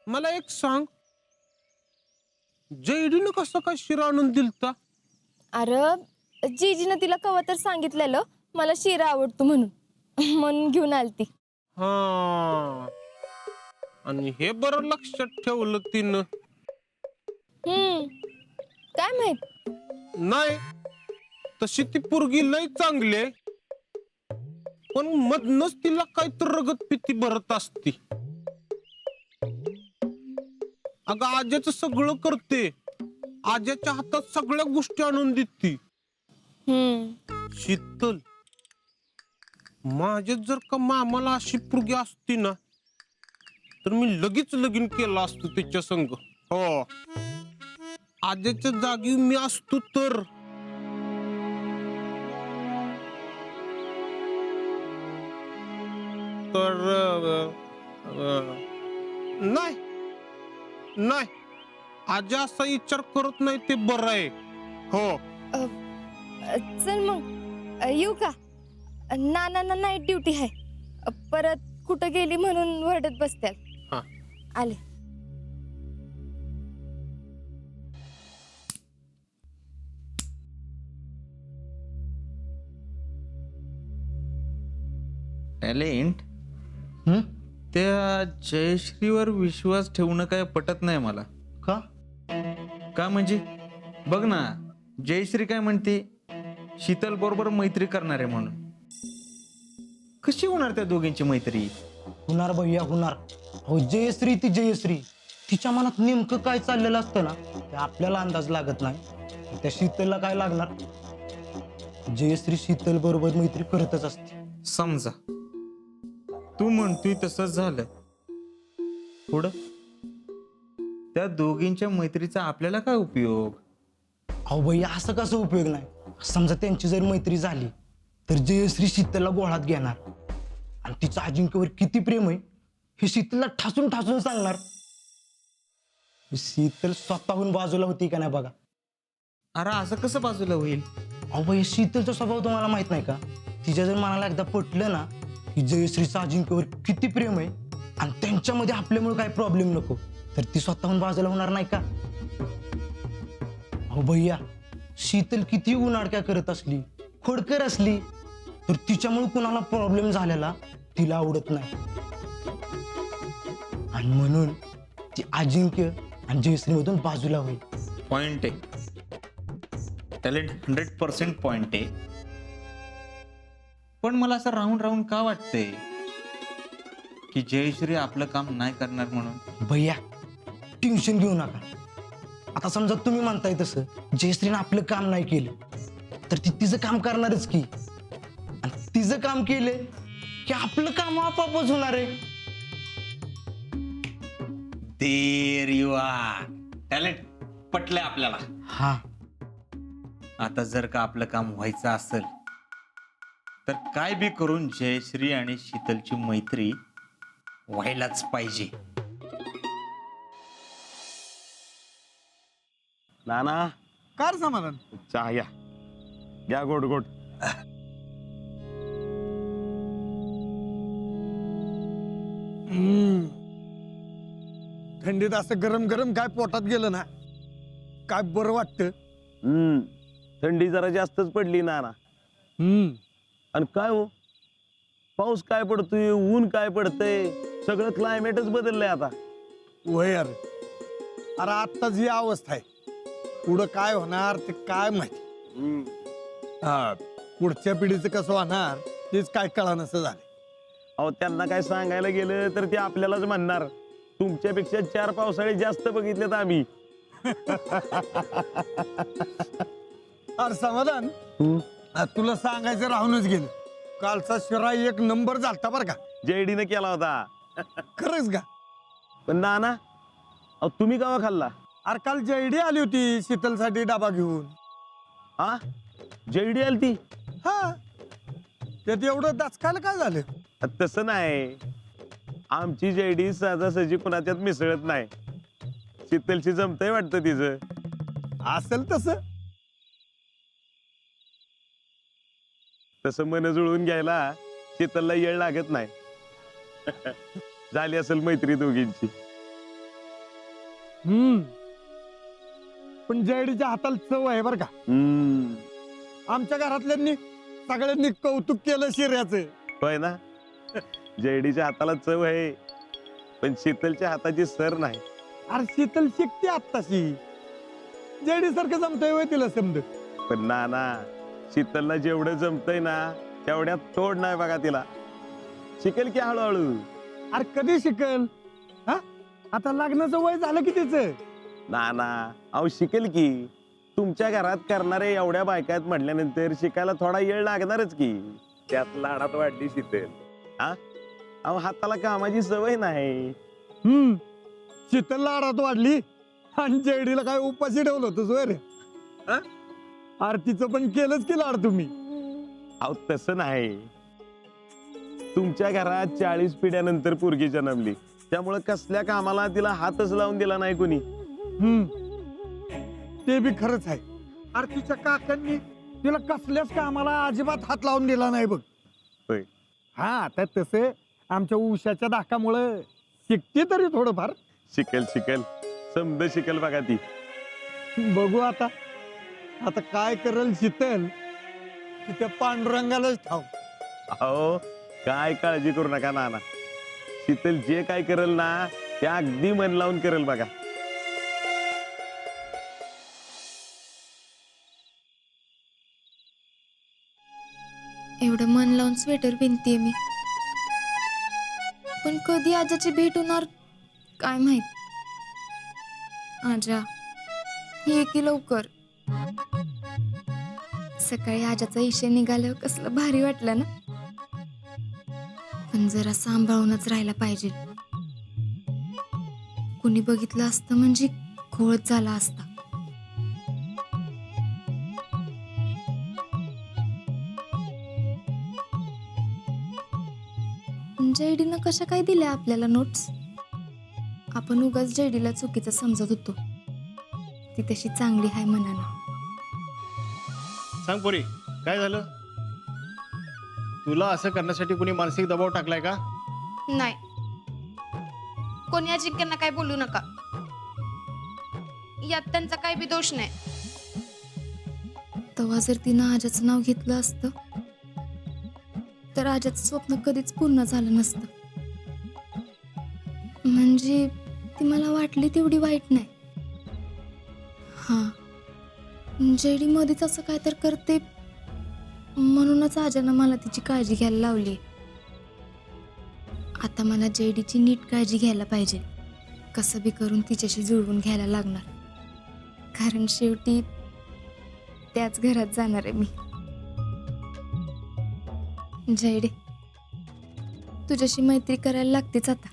मला एक सांग, जयडीनं कसं काय शिरा आणून दिलता? अरे जीजीनं तिला कवा तर सांगितलेलं मला शिरा आवडतो म्हणून म्हणून घेऊन आलती. हा, आणि हे बरं लक्षात ठेवलं तिनं. काय माहित. नाही, तशी ती पोरगी लय चांगली आहे, पण मधनच तिला काय तर रगत पिती भरत असती. अगं आज्याचं सगळं करते, आज्याच्या हातात सगळ्या गोष्टी आणून देते. शीतल, माझ्यात जर का मामाला अशी पोरगी असती ना, तर मी लगेच लगीन केलं असतं त्याच्या संग. हो, आज्याच्या जागी मी असतो तर. तर नाही नाही, आजी असा विचार करत नाही ते बरं आहे. हो, चल मग येऊ का? नाना नाईट ड्युटी आहे, परत कुठं गेली म्हणून वरडत बसत्यात. हा. आले. टॅलेंट त्या जयश्रीवर विश्वास ठेवणं काय पटत नाही मला. का म्हणजे बघ ना, जयश्री काय म्हणते, शीतल बरोबर मैत्री करणार आहे म्हणून. कशी होणार त्या दोघींची मैत्री? होणार भैया होणार. हो, जयश्री ती जयश्री, तिच्या मनात नेमकं काय चाललेलं असतं ना ते आपल्याला अंदाज लागत नाही. त्या शीतलला काय लागणार, जयश्री शीतल बरोबर मैत्री करतच असते. समजा तू म्हणतोय तसंच झालं, पुढं त्या दोघींच्या मैत्रीचा आपल्याला काय उपयोग? अहो भैया, असं कसं उपयोग नाही. समजा त्यांची जर मैत्री झाली तर जयश्री शीतलला गोळात घेणार आणि तिचं अजिंक्यवर किती प्रेम आहे हे शीतलला ठासून ठासून सांगणार. शीतल स्वतःहून बाजूला होती का नाही बघा. अरे असं कसं बाजूला होईल? अहो भैया, शीतलचा स्वभाव तुम्हाला माहित नाही का? तिच्या जर मनाला एकदा पटलं ना की जयश्रीचं अजिंक्यवर किती प्रेम आहे आणि त्यांच्यामध्ये आपल्यामुळे काय प्रॉब्लेम नको, तर ती स्वतःहून बाजूला होणार नाही का? अहो भैया, शीतल किती उन्हाडक्या करत असली, खोडकर असली, तर तिच्यामुळे कुणाला प्रॉब्लेम झालेला तिला आवडत नाही. आणि म्हणून ती अजिंक्य आणि जयश्रीमधून बाजूला होईल. पॉइंट आहे टॅलेंट, 100% पॉइंट आहे. पण मला असं राहून राहून का वाटतंय की जयश्री आपलं काम नाही करणार म्हणून? भैया टेन्शन घेऊ नका. आता समजा तुम्ही म्हणताय तसं जयश्रीनं आपलं काम नाही केलं तर ती तिचं काम करणारच की, आणि तिचं काम केलं की आपलं काम आपोआपच होणार आहे. There you are. टॅलेंट पटलंय आपल्याला. हा, आता जर का आपलं काम व्हायचं असेल तर काय बी करून जयश्री आणि शीतलची मैत्री व्हायलाच पाहिजे. नाना, कार समाधान. चहा घ्या गोड गोड. थंडीत असं गरम गरम काय पोटात गेलं ना काय बरं वाटतं. थंडी जरा जास्तच पडली नाना. आणि काय हो, पाऊस काय पडतोय, ऊन काय पडतंय, सगळं क्लायमेटच बदललंय आता. वय अरे, अरे आत्ताच ही अवस्था आहे, पुढं काय होणार ते काय माहिती. हा, पुढच्या पिढीचं कसं होणार तेच काय कळानसं झालं. अहो, त्यांना काय सांगायला गेलं तर ते आपल्यालाच म्हणणार, तुमच्यापेक्षा 4 पावसाळे जास्त बघितलेत आम्ही. अरे समाधान, तुला सांगायचं राहूनच गेलं, कालचा शिरा 1 नंबर झालता बरं का. जेडीने केला होता. खरंच का? पण नाना, अहो तुम्ही केव्हा खाल्ला? अरे काल जयडी आली होती शीतलसाठी डबा घेऊन. हा, जेडी आली ती? हा, त्यात एवढं दचकायला काय झालं? तसं नाही, आमची जेडी सहजासहजी कुणाच्यात मिसळत नाही. शीतलशी जमतंय वाटतं तिचं. असेल तसं. तसं मन जुळवून घ्यायला शीतलला येळ लागत नाही. झाली असेल मैत्री दोघींची. पण जयडीच्या हाताला चव आहे बरं का. आमच्या घरातल्यांनी सगळ्यांनी कौतुक केलं शिर्याचं. होय ना. जयडीच्या हाताला चव आहे पण शीतलच्या हाताची सर नाही. अरे शीतल शिकते आत्ताशी. जयडी सारखं जमतंय होय तिला समज. पण नाना, शीतलला जेवढं जमतंय ना तेवढ्यात तोड नाही बघा तिला. शिकेल की हळूहळू. अरे कधी शिकल? हा, आता लग्नाचं वय झालं की तिचं. नाना अहो शिकेल की. तुमच्या घरात करणारे एवढ्या बायका आहेत म्हटल्यानंतर शिकायला थोडा वेळ लागणारच की. त्यात लाडात वाढली शीतल. हा, अहो हाताला कामाची सवय नाही. शीतल लाडात वाढली आणि जयडीला काय उपाशी ठेवलं होतं सोय रे. हा? आरतीचं पण केलंच की लाड तुम्ही. अहो तसं नाही. तुमच्या घरात 40 पिढ्यानंतर पोरगी जन्मली त्यामुळे कसल्या कामाला तिला हातच लावून दिला नाही कोणी. ते बी खरंच आहे. आरतीच्या काकांनी तिला कसल्याच कामाला अजिबात हात लावून दिला नाही बघ. होय. हा, आता तसं आमच्या उशाच्या धाकामुळं शिकते तरी थोडंफार. शिकेल शिकेल समज शिकेल बघा ती. बघू आता. आता काय करल शीतल की त्या पांडुरंगालाच ठाव. अहो काय काळजी करू नका नाना. शीतल जे काय करेल ना ते अगदी मन लावून करेल बघा. एवढं मन लावून स्वेटर विणतीये मी, पण कधी आजाची भेट होणार काय माहित. आजा ये की लवकर. सकाळी आजाचा इशे निघाल्यावर कसलं भारी वाटलं ना. पण जरा सांभाळूनच राहायला पाहिजे. कुणी बघितलं असतं म्हणजे घोळच झाला असता. जयडीनं कशा काय दिल्या आपल्याला नोट्स? आपण उगाच जयडीला चुकीचं समजत होतो. ती तशी चांगली आहे मनानं. सांग पोरी, काय झालं? तुला असं करण्यासाठी कोणी मानसिक दबाव टाकलाय का? नाही, कोणी अजिंक्यांना काय बोलू नका. यात त्यांचा काय बी दोष नाही. तेव्हा जर तिनं आजाचं नाव घेतलं असतं तर आजाचं स्वप्न कधीच पूर्ण झालं नसतं. म्हणजे ती मला वाटली तेवढी वाईट नाही. हा, जेडी मध्येच असं काय तर करते म्हणूनच आजानं मला तिची काळजी घ्यायला लावली. आता मला जेडीची नीट काळजी घ्यायला पाहिजे. कसं बी करून तिच्याशी जुळवून घ्यायला लागणार. कारण शेवटी त्याच घरात जाणार आहे मी. जयडे, तुझ्याशी मैत्री करायला लागतेच आता.